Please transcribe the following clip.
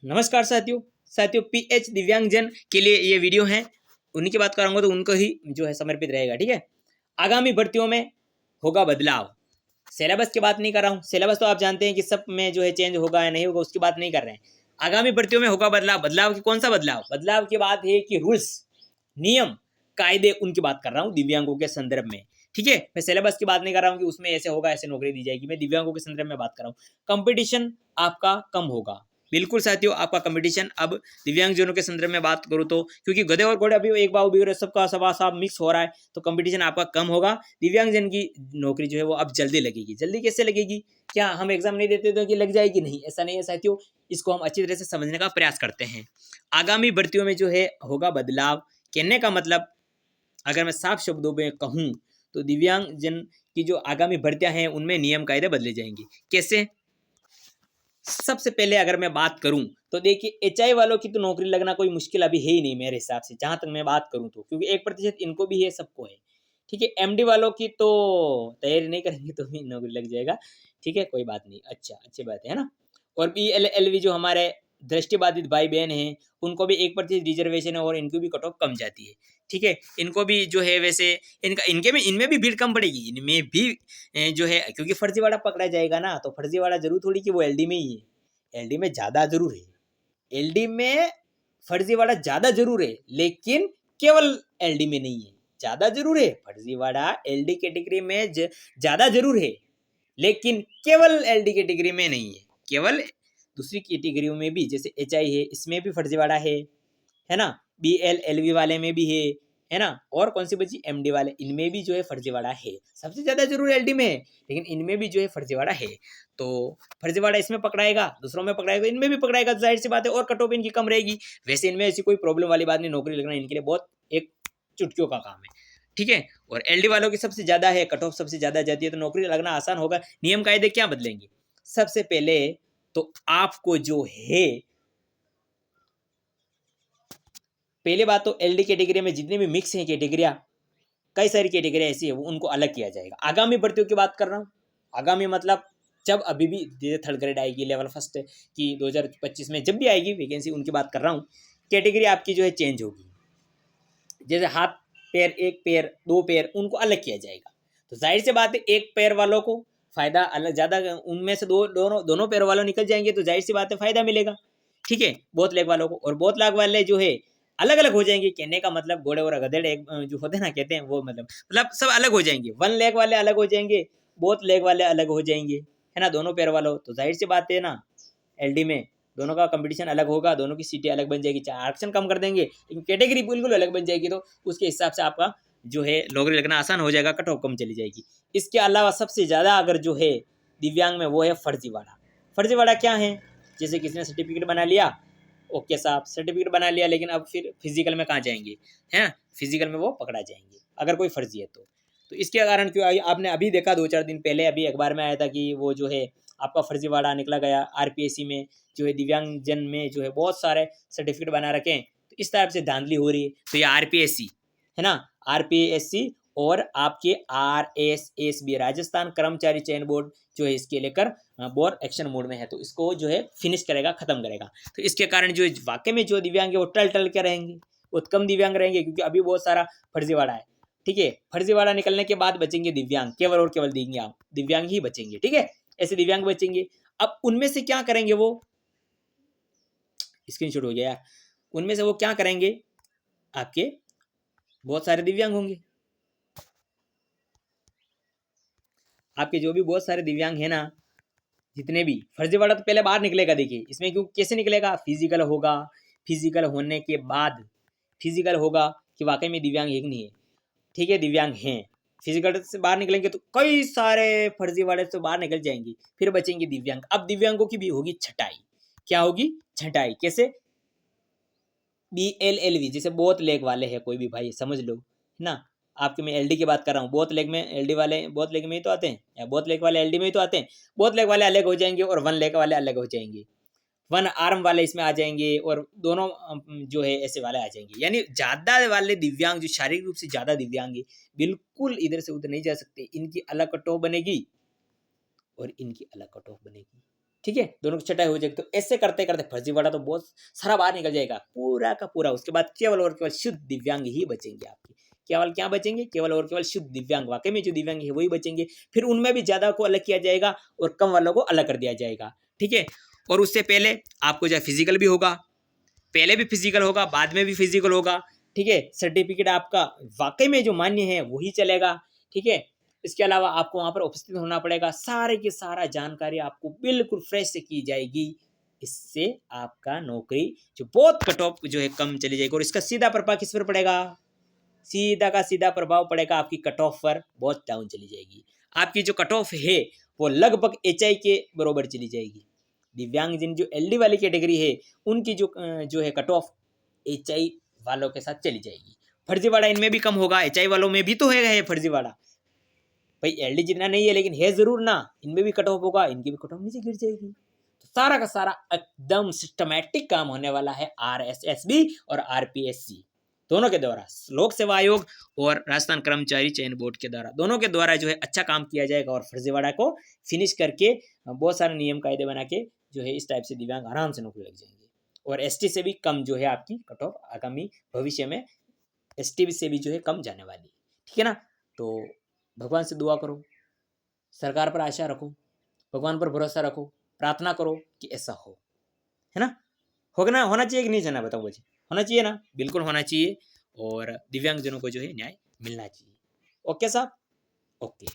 नमस्कार साथियों पीएच दिव्यांगजन के लिए ये वीडियो है। उन्हीं की बात करूंगा तो उनको ही जो है समर्पित रहेगा। ठीक है, आगामी भर्तियों में होगा बदलाव। सिलेबस की बात नहीं कर रहा हूँ। सिलेबस तो आप जानते हैं कि सब में जो है चेंज होगा या नहीं होगा, उसकी बात नहीं कर रहे हैं। आगामी भर्तियों में होगा बदलाव। बदलाव की कौन सा बदलाव? बदलाव की बात है कि रूल्स, नियम, कायदे, उनकी बात कर रहा हूँ दिव्यांगों के संदर्भ में। ठीक है, मैं सिलेबस की बात नहीं कर रहा हूँ कि उसमें ऐसे होगा, ऐसे नौकरी दी जाएगी। मैं दिव्यांगों के संदर्भ में बात कर रहा हूँ। कंपटीशन आपका कम होगा। बिल्कुल साथियों, आपका कंपटीशन अब दिव्यांगजनों के संदर्भ में बात करूँ तो, क्योंकि गधे और घोड़े अभी एक बाबू भी सबका सवा सब मिक्स हो रहा है, तो कंपटीशन आपका कम होगा। दिव्यांगजन की नौकरी जो है वो अब जल्दी लगेगी। जल्दी कैसे लगेगी? क्या हम एग्जाम नहीं देते तो कि लग जाएगी? नहीं, ऐसा नहीं है साथियों। इसको हम अच्छी तरह से समझने का प्रयास करते हैं। आगामी भर्तियों में जो है होगा बदलाव। कहने का मतलब, अगर मैं साफ शब्दों में कहूँ तो दिव्यांगजन की जो आगामी भर्तियां हैं उनमें नियम कायदे बदले जाएंगे। कैसे? सबसे पहले अगर मैं बात करूं तो देखिए, एचआई वालों की तो नौकरी लगना कोई मुश्किल अभी है ही नहीं मेरे हिसाब से, जहां तक मैं बात करूं तो, क्योंकि 1% इनको भी है, सबको है। ठीक है, एमडी वालों की तो तैयारी नहीं करेंगे तो भी नौकरी लग जाएगा। ठीक है, कोई बात नहीं, अच्छा, अच्छी बात है ना। और बीएलएलवी जो हमारे दृष्टिबाधित भाई बहन हैं, उनको भी 1% रिजर्वेशन है और इनकी भी कट ऑफ कम जाती है। ठीक है, इनको भी जो है वैसे इनमें भी भीड़ कम पड़ेगी। इनमें भी जो है, क्योंकि फर्जीवाड़ा पकड़ा जाएगा ना, तो फर्जीवाड़ा जरूर थोड़ी कि वो एलडी में ही है। एलडी में ज़्यादा जरूर है, एलडी में फर्जीवाड़ा ज़्यादा जरूर है, लेकिन केवल एलडी में नहीं है। ज़्यादा जरूर है फर्जीवाड़ा, एलडी कैटेगरी में ज़्यादा जरूर है, लेकिन केवल एलडी कैटेगरी में नहीं है। केवल दूसरी कैटेगरियों में भी, जैसे एचआई है, इसमें भी फर्जीवाड़ा है ना। बीएलएलवी वाले में भी है ना। और कौन सी बची? एमडी वाले, इनमें भी जो है फर्जीवाड़ा है। सबसे ज्यादा जरूर एलडी में है, लेकिन इनमें भी जो है फर्जीवाड़ा है। तो फर्जीवाड़ा इसमें पकड़ाएगा, दूसरों में पकड़ाएगा, इनमें भी पकड़ाएगा, तो जाहिर सी बात है और कट ऑफ इनकी कम रहेगी। वैसे इनमें ऐसी कोई प्रॉब्लम वाली बात नहीं, नौकरी लगना इनके लिए बहुत एक चुटकियों का काम है। ठीक है, और एलडी वालों की सबसे ज्यादा है, कट ऑफ सबसे ज्यादा जाती है, तो नौकरी लगना आसान होगा। नियम कायदे क्या बदलेंगे? सबसे पहले तो आपको जो है, पहले बात तो एलडी कैटेगरी में जितने भी मिक्स हैं कैटेगरिया, कई सारी कैटेगरी ऐसी है, वो उनको अलग किया जाएगा। आगामी भर्तियों की बात कर रहा हूँ। आगामी मतलब जब अभी भी थर्ड ग्रेड आएगी, लेवल फर्स्ट की 2025 में जब भी आएगी वैकेंसी, उनकी बात कर रहा हूँ। कैटेगरी आपकी जो है चेंज होगी। जैसे हाथ पैर, एक पैर, दो पैर, उनको अलग किया जाएगा। तो जाहिर सी बात है, एक पैर वालों को फायदा अलग ज़्यादा, उनमें से दोनों पैर वालों निकल जाएंगे, तो जाहिर सी बात है फायदा मिलेगा। ठीक है, बहुत लेग वालों को, और बहुत लाख वाले जो है अलग अलग हो जाएंगे। कहने का मतलब घोड़े और गधेड़ एक जो होते हैं ना, कहते हैं वो, मतलब सब अलग हो जाएंगे। 1 लेग वाले अलग हो जाएंगे, बहुत लेग वाले अलग हो जाएंगे, है ना, दोनों पैर वालों। तो जाहिर सी बात है ना, एलडी में दोनों का कंपटीशन अलग होगा, दोनों की सीटें अलग बन जाएगी। चाहे आरक्षण कम कर देंगे, लेकिन कैटेगरी बिल्कुल अलग बन जाएगी, तो उसके हिसाब से आपका जो है नौकरी लगना आसान हो जाएगा, कट ऑफ कम चली जाएगी। इसके अलावा सबसे ज़्यादा अगर जो है दिव्यांग में, वो है फर्जीवाड़ा। फर्जीवाड़ा क्या है? जैसे किसी ने सर्टिफिकेट बना लिया, ओके साहब, सर्टिफिकेट बना लिया, लेकिन अब फिर फिजिकल में कहाँ जाएंगे? है ना, फिजिकल में वो पकड़ा जाएंगे अगर कोई फर्जी है तो इसके कारण क्यों, आपने अभी देखा 2-4 दिन पहले अभी अखबार में आया था कि वो जो है आपका फर्जीवाड़ा निकला गया। आरपीएससी में जो है दिव्यांगजन में जो है बहुत सारे सर्टिफिकेट बना रखे हैं, तो इस तरह से धांधली हो रही है। तो ये आरपीएससी है ना, आरपीएससी और आपके आरएसएस भी, राजस्थान कर्मचारी चयन बोर्ड जो है, इसके लेकर बोर्ड एक्शन मोड में है, तो इसको जो है फिनिश करेगा, खत्म करेगा। तो इसके कारण जो वाकई में जो दिव्यांग है वो टल टल के रहेंगे, वो कम दिव्यांग रहेंगे, क्योंकि अभी बहुत सारा फर्जीवाड़ा है। ठीक है, फर्जीवाड़ा निकलने के बाद बचेंगे दिव्यांग, केवल और केवल दिव्यांग ही बचेंगे। ठीक है, ऐसे दिव्यांग बचेंगे। अब उनमें से क्या करेंगे? वो स्क्रीनशॉट हो गया यार। उनमें से वो क्या करेंगे? आपके बहुत सारे दिव्यांग होंगे, आपके जो भी बहुत सारे दिव्यांग है ना, जितने भी, फर्जीवाड़ा तो पहले बाहर निकलेगा। देखिए इसमें क्यों, कैसे निकलेगा? फिजिकल होगा, फिजिकल होने के बाद, फिजिकल होगा कि वाकई में दिव्यांग है कि नहीं है। ठीक है, दिव्यांग हैं, फिजिकल से बाहर निकलेंगे तो कई सारे फर्जीवाड़े से बाहर निकल जाएंगे, फिर बचेंगे दिव्यांग। अब दिव्यांगों की भी होगी छटाई। क्या होगी? छटाई। कैसे? BLLV, जैसे बहुत लेग वाले हैं, कोई भी भाई समझ लो, है ना। आपके मैं एलडी की बात कर रहा हूँ। बहुत लेग में एलडी वाले बहुत लेग में ही तो आते हैं, या बहुत लेग वाले एलडी में ही तो आते हैं। बहुत लेग वाले अलग हो जाएंगे और 1 लेग वाले अलग हो जाएंगे। 1 आर्म वाले इसमें आ जाएंगे, और दोनों जो है ऐसे वाले आ जाएंगे। यानी ज़्यादा वाले दिव्यांग, जो शारीरिक रूप से ज़्यादा दिव्यांग है, बिल्कुल इधर से उधर नहीं जा सकते। इनकी अलग कट ऑफ बनेगी और इनकी अलग कट ऑफ बनेगी। ठीक है, दोनों की छटाई हो जाएगी। तो ऐसे करते करते फर्जीवाड़ा तो बहुत सारा बाहर निकल जाएगा पूरा का पूरा। उसके बाद केवल और केवल शुद्ध दिव्यांग ही बचेंगे आपके। केवल क्या बचेंगे? केवल और केवल शुद्ध दिव्यांग। वाकई में जो दिव्यांग है वही बचेंगे। फिर उनमें भी ज्यादा को अलग किया जाएगा और कम वालों को अलग कर दिया जाएगा, ठीक है। और उससे पहले आपको जो है फिजिकल भी होगा, पहले भी फिजिकल होगा, बाद में भी फिजिकल होगा, ठीक है। सर्टिफिकेट आपका वाकई में जो मान्य है वही चलेगा, ठीक है। इसके अलावा आपको वहां पर उपस्थित होना पड़ेगा। सारे की सारा जानकारी आपको बिल्कुल फ्रेश से की जाएगी। इससे आपका नौकरी जो बहुत कट ऑफ जो है कम चली जाएगी। और इसका सीधा प्रभाव किस पर पड़ेगा? सीधा का सीधा प्रभाव पड़ेगा आपकी कट ऑफ पर, बहुत डाउन चली जाएगी। आपकी जो कट ऑफ है वो लगभग एचआई के बराबर चली जाएगी। दिव्यांग जिन जो एलडी वाली कैटेगरी है उनकी जो है कट ऑफ एचआई वालों के साथ चली जाएगी। फर्जीवाड़ा इनमें भी कम होगा, एचआई वालों में भी तो है फर्जीवाड़ा। भाई एलडी जितना नहीं है लेकिन है जरूर ना, इनमें भी कट ऑफ होगा, इनकी भी कट ऑफ नीचे गिर जाएगी। तो सारा का सारा एकदम सिस्टमैटिक काम होने वाला है आरएसएसबी और आरपीएससी दोनों के द्वारा, लोक सेवा आयोग और राजस्थान कर्मचारी चयन बोर्ड के द्वारा, दोनों के द्वारा जो है अच्छा काम किया जाएगा। और फर्जीवाड़ा को फिनिश करके बहुत सारे नियम कायदे बना के जो है इस टाइप से दिव्यांग आराम से नौकरी लग जाएंगे। और एसटी से भी कम जो है आपकी कट ऑफ आगामी भविष्य में एसटी से भी जो है कम जाने वाली, ठीक है ना। तो भगवान से दुआ करो, सरकार पर आशा रखो, भगवान पर भरोसा रखो, प्रार्थना करो कि ऐसा हो, है ना। होना होना चाहिए कि नहीं जाना, बताओ मुझे। होना चाहिए ना? बिल्कुल होना चाहिए। और दिव्यांगजनों को जो है न्याय मिलना चाहिए। ओके साहब, ओके।